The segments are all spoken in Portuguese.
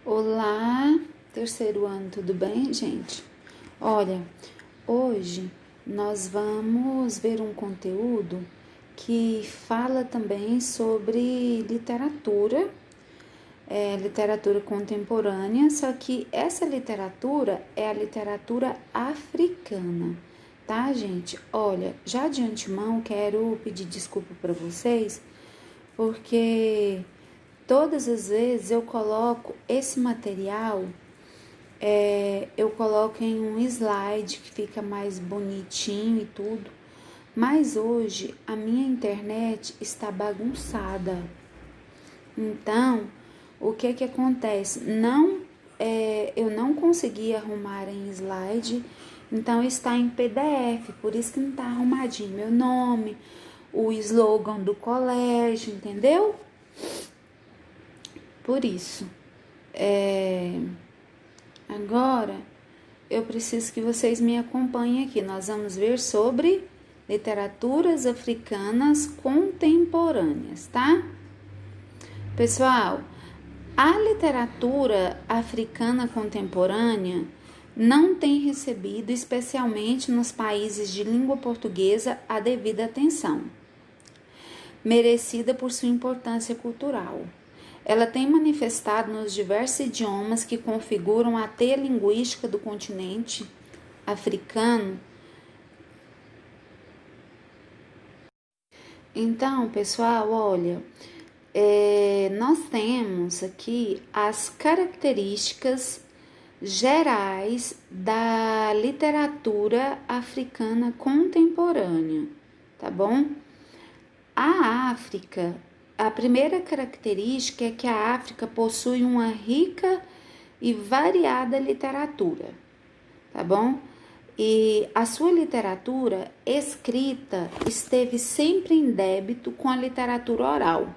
Olá, terceiro ano, tudo bem, gente? Olha, hoje nós vamos ver um conteúdo que fala também sobre literatura contemporânea, só que essa literatura é a literatura africana, tá, gente? Olha, já de antemão quero pedir desculpa para vocês, porque todas as vezes eu coloco esse material, eu coloco em um slide que fica mais bonitinho e tudo, mas hoje a minha internet está bagunçada. Então, o que que acontece? Eu não consegui arrumar em slide, então está em PDF, por isso que não está arrumadinho meu nome, o slogan do colégio, entendeu? Por isso, agora eu preciso que vocês me acompanhem aqui. Nós vamos ver sobre literaturas africanas contemporâneas, tá? Pessoal, a literatura africana contemporânea não tem recebido, especialmente nos países de língua portuguesa, a devida atenção, merecida por sua importância cultural. Ela tem manifestado nos diversos idiomas que configuram a teia linguística do continente africano. Então, pessoal, olha, nós temos aqui as características gerais da literatura africana contemporânea, tá bom? A primeira característica é que a África possui uma rica e variada literatura, tá bom? E a sua literatura escrita esteve sempre em débito com a literatura oral,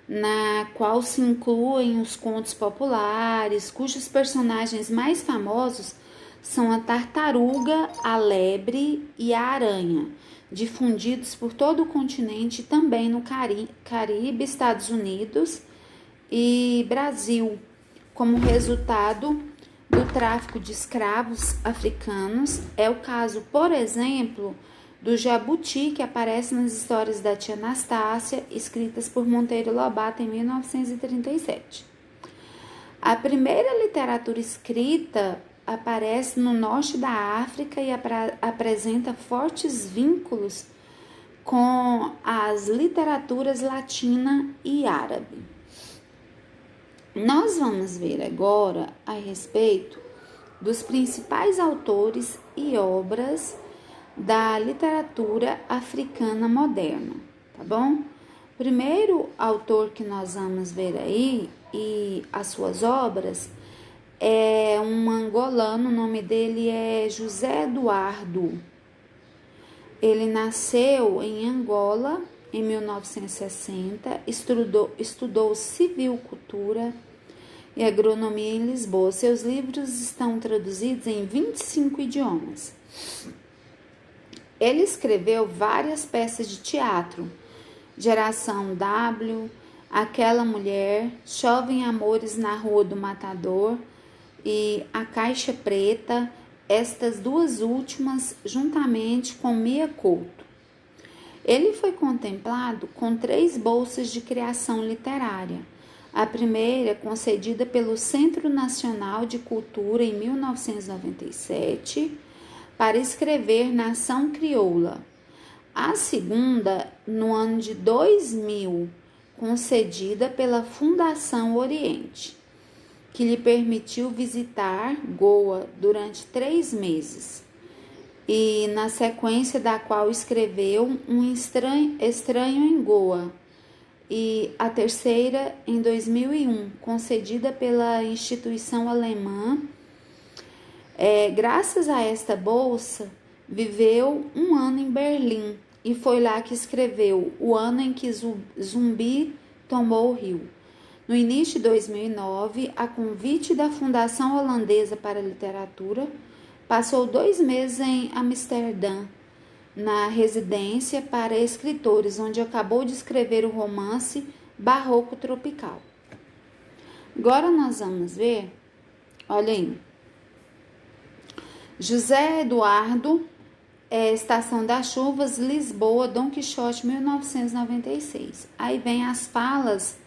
na qual se incluem os contos populares, cujos personagens mais famosos são a tartaruga, a lebre e a aranha, difundidos por todo o continente e também no Caribe, Estados Unidos e Brasil, como resultado do tráfico de escravos africanos. É o caso, por exemplo, do jabuti, que aparece nas histórias da tia Anastácia, escritas por Monteiro Lobato em 1937. A primeira literatura escrita aparece no norte da África e apresenta fortes vínculos com as literaturas latina e árabe. Nós vamos ver agora a respeito dos principais autores e obras da literatura africana moderna, tá bom? O primeiro autor que nós vamos ver aí e as suas obras é um angolano, o nome dele é José Eduardo. Ele nasceu em Angola em 1960, estudou civicultura e agronomia em Lisboa. Seus livros estão traduzidos em 25 idiomas. Ele escreveu várias peças de teatro: Geração W, Aquela Mulher, Chovem Amores na Rua do Matador e A Caixa Preta, estas duas últimas juntamente com Mia Couto. Ele foi contemplado com 3 bolsas de criação literária. A primeira, concedida pelo Centro Nacional de Cultura em 1997, para escrever Nação Crioula. A segunda, no ano de 2000, concedida pela Fundação Oriente, que lhe permitiu visitar Goa durante 3 meses, e na sequência da qual escreveu Um Estranho em Goa, e a terceira em 2001, concedida pela instituição alemã. Graças a esta bolsa, viveu 1 ano em Berlim e foi lá que escreveu O Ano em que Zumbi Tomou o Rio. No início de 2009, a convite da Fundação Holandesa para a Literatura, passou 2 meses em Amsterdã, na residência para escritores, onde acabou de escrever o romance Barroco Tropical. Agora nós vamos ver, olha aí, José Eduardo, Estação das Chuvas, Lisboa, Dom Quixote, 1996. Aí vem as falas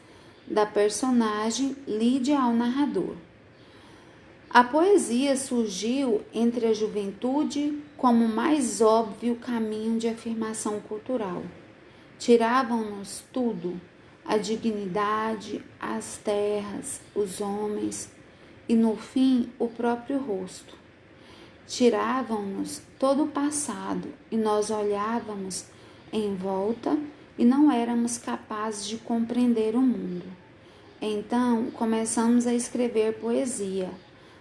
da personagem Lídia ao narrador. A poesia surgiu entre a juventude como o mais óbvio caminho de afirmação cultural. Tiravam-nos tudo, a dignidade, as terras, os homens e, no fim, o próprio rosto. Tiravam-nos todo o passado e nós olhávamos em volta e não éramos capazes de compreender o mundo. Então começamos a escrever poesia.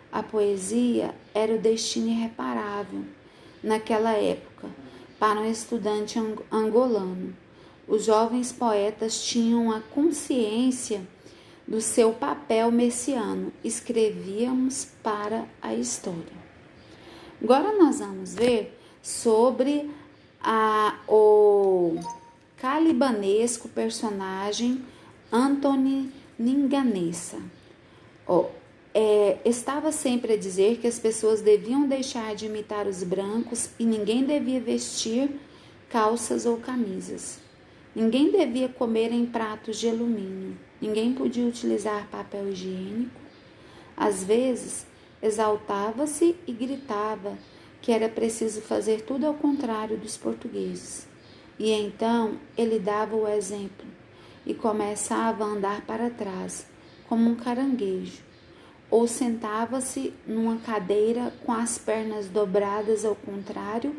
A poesia era o destino irreparável, naquela época, para um estudante angolano. Os jovens poetas tinham a consciência do seu papel messiano. Escrevíamos para a história. Agora nós vamos ver sobre o calibanesco personagem Antony Ninganessa. Estava sempre a dizer que as pessoas deviam deixar de imitar os brancos e ninguém devia vestir calças ou camisas. Ninguém devia comer em pratos de alumínio. Ninguém podia utilizar papel higiênico. Às vezes, exaltava-se e gritava que era preciso fazer tudo ao contrário dos portugueses. E então ele dava o exemplo e começava a andar para trás, como um caranguejo, ou sentava-se numa cadeira com as pernas dobradas ao contrário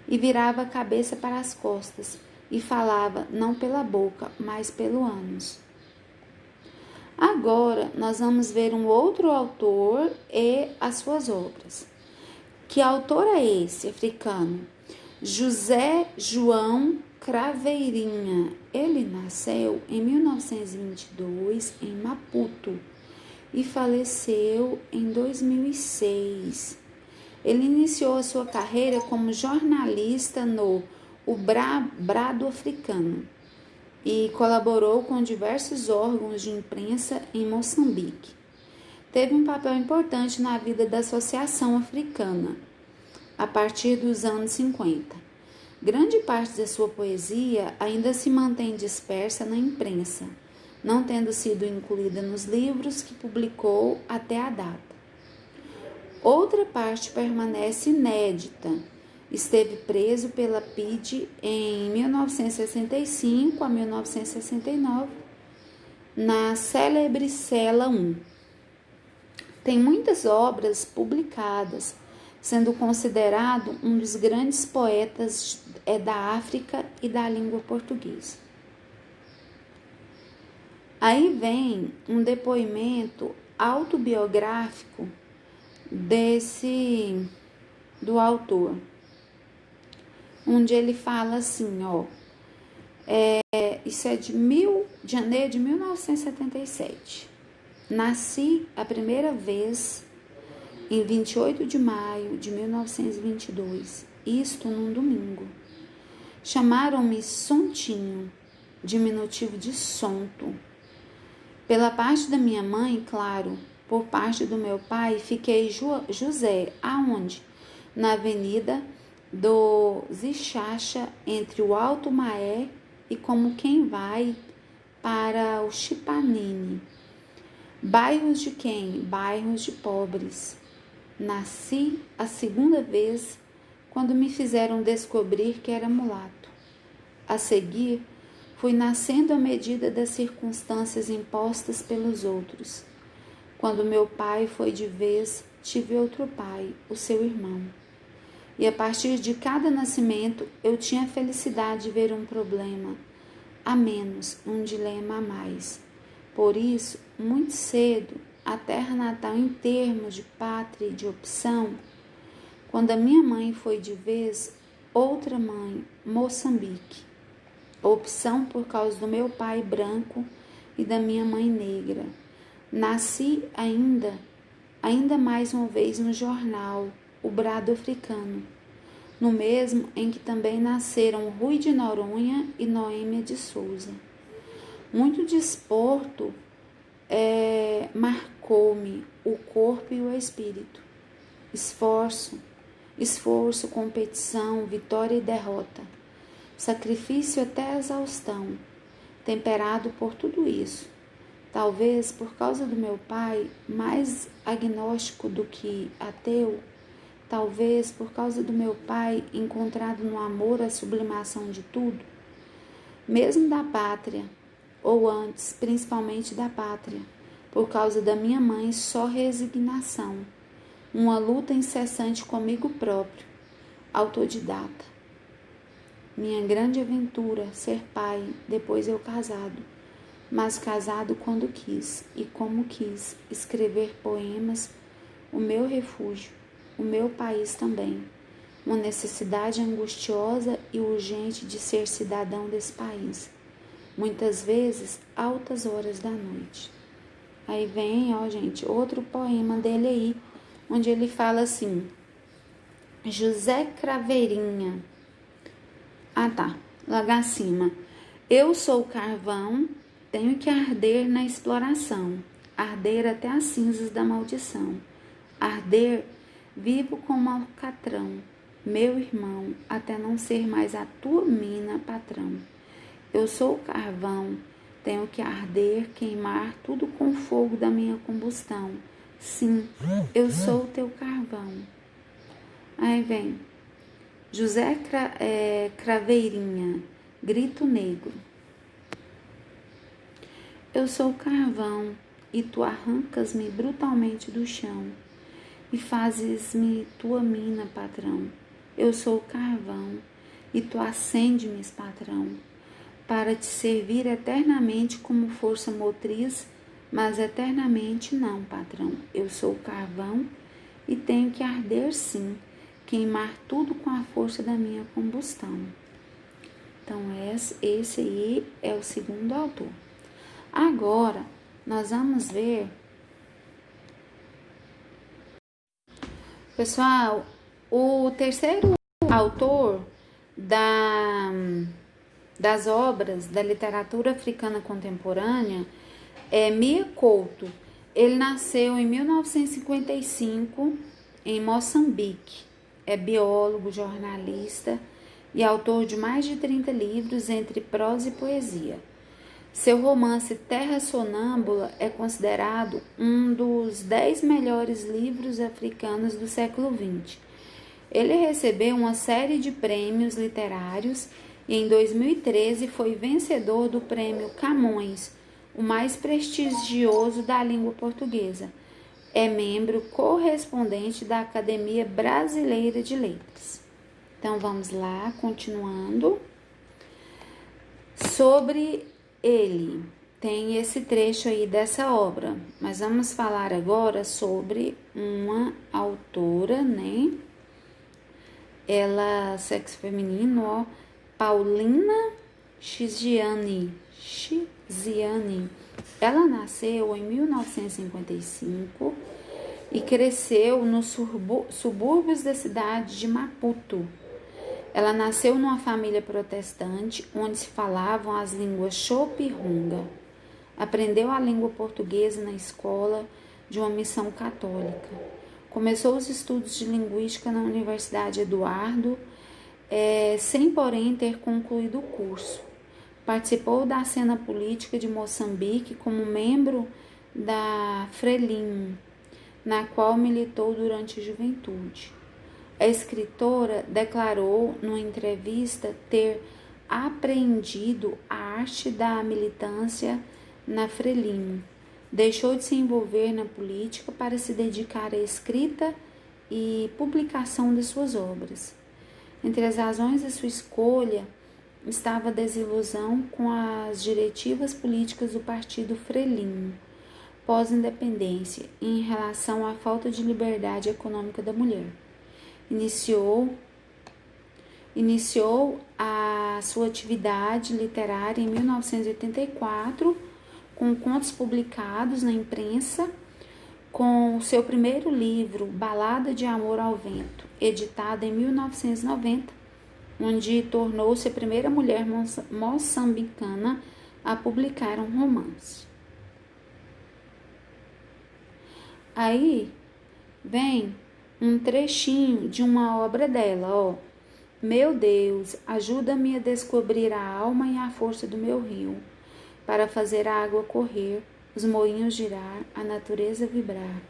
e virava a cabeça para as costas e falava não pela boca, mas pelo ânus. Agora nós vamos ver um outro autor e as suas obras. Que autor é esse africano? José João Craveirinha. Ele nasceu em 1922 em Maputo e faleceu em 2006. Ele iniciou a sua carreira como jornalista no Brado Africano e colaborou com diversos órgãos de imprensa em Moçambique. Teve um papel importante na vida da Associação Africana a partir dos anos 50. Grande parte da sua poesia ainda se mantém dispersa na imprensa, não tendo sido incluída nos livros que publicou até a data. Outra parte permanece inédita. Esteve preso pela PIDE em 1965 a 1969, na célebre Cela 1. Tem muitas obras publicadas, sendo considerado um dos grandes poetas da África e da língua portuguesa. Aí vem um depoimento autobiográfico do autor, onde ele fala assim, isso é de janeiro de 1977. Nasci a primeira vez em 28 de maio de 1922, isto num domingo. Chamaram-me Sontinho, diminutivo de Sonto. Pela parte da minha mãe, claro, por parte do meu pai, fiquei José, aonde? Na avenida do Zichacha, entre o Alto Maé e como quem vai para o Chipanini. Bairros de quem? Bairros de pobres. Nasci a segunda vez quando me fizeram descobrir que era mulato. A seguir, fui nascendo à medida das circunstâncias impostas pelos outros. Quando meu pai foi de vez, tive outro pai, o seu irmão. E a partir de cada nascimento, eu tinha a felicidade de ver um problema a menos, um dilema a mais. Por isso, muito cedo, a terra natal em termos de pátria e de opção, quando a minha mãe foi de vez, outra mãe, Moçambique. Opção por causa do meu pai branco e da minha mãe negra. Nasci ainda mais uma vez no jornal, o Brado Africano, no mesmo em que também nasceram Rui de Noronha e Noêmia de Souza. Muito desporto marcou-me o corpo e o espírito. Esforço, competição, vitória e derrota, sacrifício até a exaustão, temperado por tudo isso. Talvez por causa do meu pai, mais agnóstico do que ateu, talvez por causa do meu pai encontrado no amor a sublimação de tudo, mesmo da pátria, ou antes, principalmente da pátria, por causa da minha mãe, só resignação, uma luta incessante comigo próprio, autodidata. Minha grande aventura, ser pai, depois eu casado, mas casado quando quis e como quis, escrever poemas, o meu refúgio, o meu país também, uma necessidade angustiosa e urgente de ser cidadão desse país, muitas vezes altas horas da noite. Aí vem, ó gente, outro poema dele aí, onde ele fala assim: José Craveirinha. Lá acima. Eu sou carvão, tenho que arder na exploração, arder até as cinzas da maldição, arder vivo como alcatrão, meu irmão, até não ser mais a tua mina, patrão. Eu sou carvão, tenho que arder, queimar tudo com o fogo da minha combustão. Sim, eu sou o teu carvão. Aí vem José Craveirinha, grito negro. Eu sou carvão e tu arrancas-me brutalmente do chão e fazes-me tua mina, patrão. Eu sou carvão e tu acende-me, patrão, para te servir eternamente como força motriz, mas eternamente não, patrão. Eu sou carvão e tenho que arder sim, queimar tudo com a força da minha combustão. Então, esse aí é o segundo autor. Agora, nós vamos ver, pessoal, o terceiro autor das obras da literatura africana contemporânea é Mia Couto. Ele nasceu em 1955 em Moçambique. É biólogo, jornalista e autor de mais de 30 livros entre prosa e poesia. Seu romance Terra Sonâmbula é considerado um dos 10 melhores livros africanos do século XX. Ele recebeu uma série de prêmios literários e em 2013 foi vencedor do Prêmio Camões, o mais prestigioso da língua portuguesa. É membro correspondente da Academia Brasileira de Letras. Então vamos lá, continuando. Sobre ele, tem esse trecho aí dessa obra, mas vamos falar agora sobre uma autora, né? Ela, sexo feminino, ó, Paulina Chiziane. Ela nasceu em 1955 e cresceu nos subúrbios da cidade de Maputo. Ela nasceu numa família protestante onde se falavam as línguas Chope e Runga. Aprendeu a língua portuguesa na escola de uma missão católica. Começou os estudos de linguística na Universidade Eduardo, sem porém ter concluído o curso. Participou da cena política de Moçambique como membro da Frelimo, na qual militou durante a juventude. A escritora declarou numa entrevista ter aprendido a arte da militância na Frelimo. Deixou de se envolver na política para se dedicar à escrita e publicação de suas obras. Entre as razões de sua escolha estava a desilusão com as diretivas políticas do partido Frelimo, pós-independência, em relação à falta de liberdade econômica da mulher. Iniciou a sua atividade literária em 1984, com contos publicados na imprensa, com o seu primeiro livro, Balada de Amor ao Vento, editado em 1990, onde tornou-se a primeira mulher moçambicana a publicar um romance. Aí vem um trechinho de uma obra dela, ó. Meu Deus, ajuda-me a descobrir a alma e a força do meu rio, para fazer a água correr, os moinhos girar, a natureza vibrar,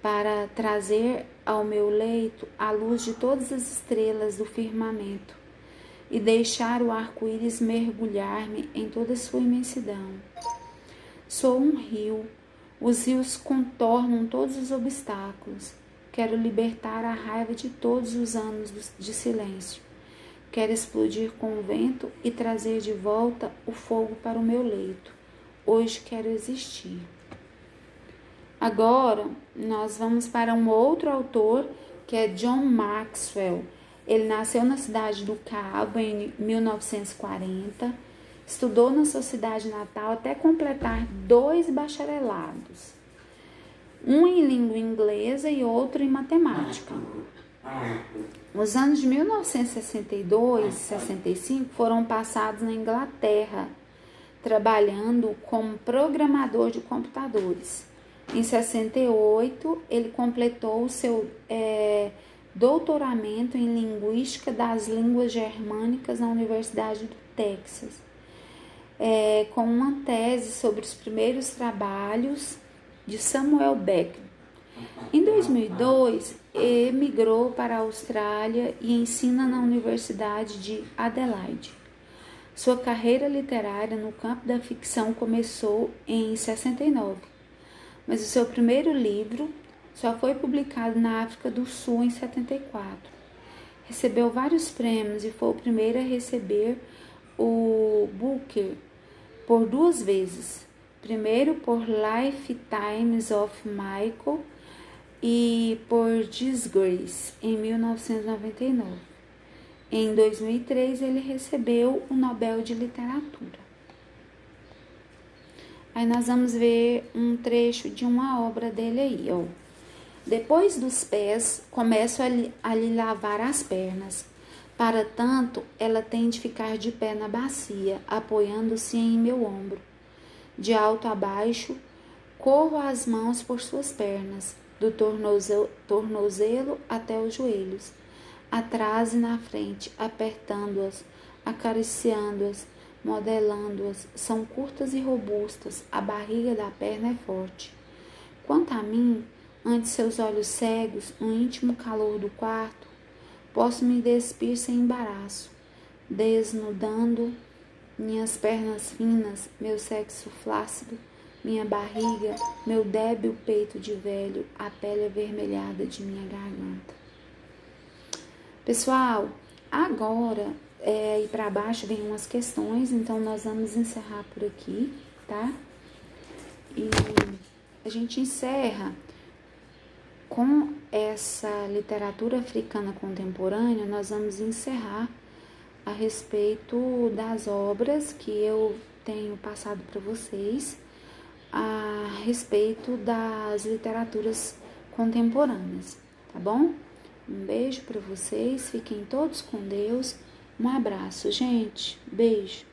para trazer ao meu leito a luz de todas as estrelas do firmamento e deixar o arco-íris mergulhar-me em toda a sua imensidão. Sou um rio, os rios contornam todos os obstáculos. Quero libertar a raiva de todos os anos de silêncio. Quero explodir com o vento e trazer de volta o fogo para o meu leito. Hoje quero existir. Agora, nós vamos para um outro autor, que é John Maxwell. Ele nasceu na cidade do Cabo em 1940, estudou na sua cidade natal até completar 2 bacharelados, um em língua inglesa e outro em matemática. Os anos de 1962 e 65 foram passados na Inglaterra, trabalhando como programador de computadores. Em 68, ele completou o seu doutoramento em Linguística das Línguas Germânicas na Universidade do Texas, com uma tese sobre os primeiros trabalhos de Samuel Beckett. Em 2002, emigrou para a Austrália e ensina na Universidade de Adelaide. Sua carreira literária no campo da ficção começou em 69, mas o seu primeiro livro só foi publicado na África do Sul em 74. Recebeu vários prêmios e foi o primeiro a receber o Booker por 2 vezes. Primeiro por Lifetimes of Michael e por Disgrace em 1999. Em 2003 ele recebeu o Nobel de Literatura. Aí nós vamos ver um trecho de uma obra dele aí, ó. Depois dos pés, começo a lhe lavar as pernas. Para tanto, ela tem de ficar de pé na bacia, apoiando-se em meu ombro. De alto a baixo, corro as mãos por suas pernas, do tornozelo até os joelhos, atrás e na frente, apertando-as, acariciando-as, modelando-as. São curtas e robustas, a barriga da perna é forte. Quanto a mim, ante seus olhos cegos, no íntimo calor do quarto, posso me despir sem embaraço, desnudando minhas pernas finas, meu sexo flácido, minha barriga, meu débil peito de velho, a pele avermelhada de minha garganta. Pessoal, agora aí para baixo vem umas questões, então nós vamos encerrar por aqui, tá? E a gente encerra com essa literatura africana contemporânea. Nós vamos encerrar a respeito das obras que eu tenho passado para vocês a respeito das literaturas contemporâneas, tá bom? Um beijo para vocês, fiquem todos com Deus, um abraço, gente, beijo.